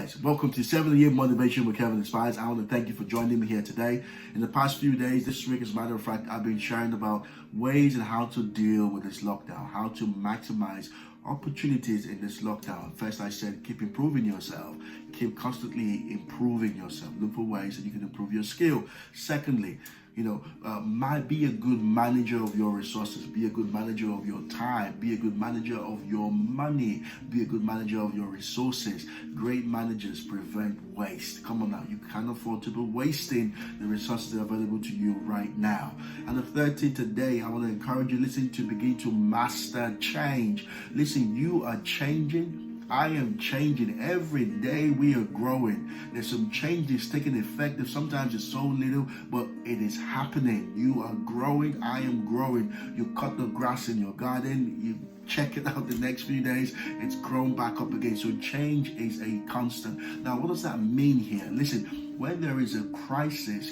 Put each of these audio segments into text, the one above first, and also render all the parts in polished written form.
Yes, welcome to 7-Year Motivation with Kevin Inspires. I want to thank you for joining me here today. In the past few days, this week, as a matter of fact, I've been sharing about ways and how to deal with this lockdown, how to maximize opportunities in this lockdown. First, I said keep improving yourself, keep constantly improving yourself. Look for ways that you can improve your skill. Secondly, might be a good manager of your resources, be a good manager of your time, be a good manager of your money, be a good manager of your resources. Great managers prevent waste. Come on now, you can't afford to be wasting the resources that are available to you right now. And the third thing today, I want to encourage you, listen, to begin to master change. Listen, you are changing. I am changing. Every day we are growing. There's some changes taking effect. Sometimes it's so little, but it is happening. You are growing. I am growing. You cut the grass in your garden. You check it out the next few days. It's grown back up again. So change is a constant. Now, what does that mean here? Listen, when there is a crisis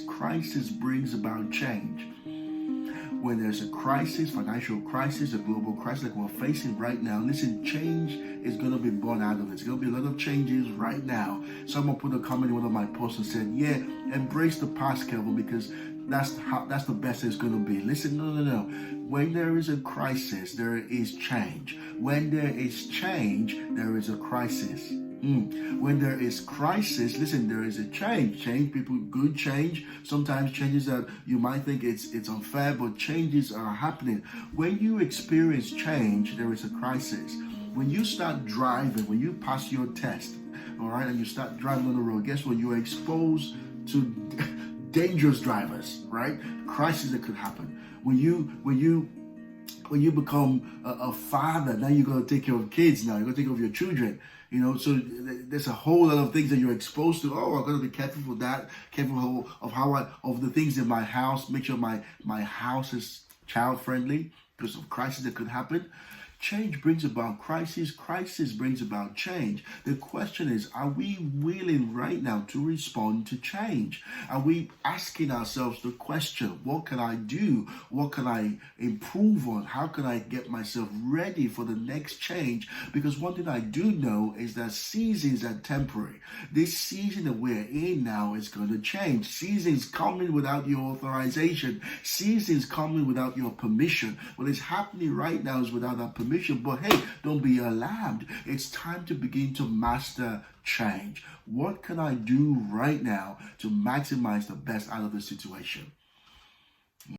brings about change. When there's a crisis, financial crisis, a global crisis like we're facing right now, listen, change is going to be born out of it. It's going to be a lot of changes right now. Someone put a comment in one of my posts and said, yeah, embrace the past, Kelvin, because that's the best it's going to be. Listen, no. When there is a crisis, there is change. When there is change, there is a crisis. When there is crisis, listen, there is a change. Change, people, good change. Sometimes changes that you might think it's unfair, but changes are happening. When you experience change, there is a crisis. When you start driving, when you pass your test, all right, and you start driving on the road, guess what? You are exposed to dangerous drivers, right? Crisis that could happen. When you become a father, now you're going to take care of kids now. You're going to take care of your children. So there's a whole lot of things that you're exposed to. Oh, I'm going to be careful for that, careful of the things in my house, make sure my house is child friendly because of crisis that could happen. Change brings about crisis. Crisis brings about change. The question is, are we willing right now to respond to change? Are we asking ourselves the question, what can I do? What can I improve on? How can I get myself ready for the next change? Because one thing I do know is that seasons are temporary. This season that we're in now is going to change. Seasons coming without your authorization. Seasons coming without your permission. What is happening right now is without that permission. But hey, don't be alarmed. It's time to begin to master change. What can I do right now to maximize the best out of the situation?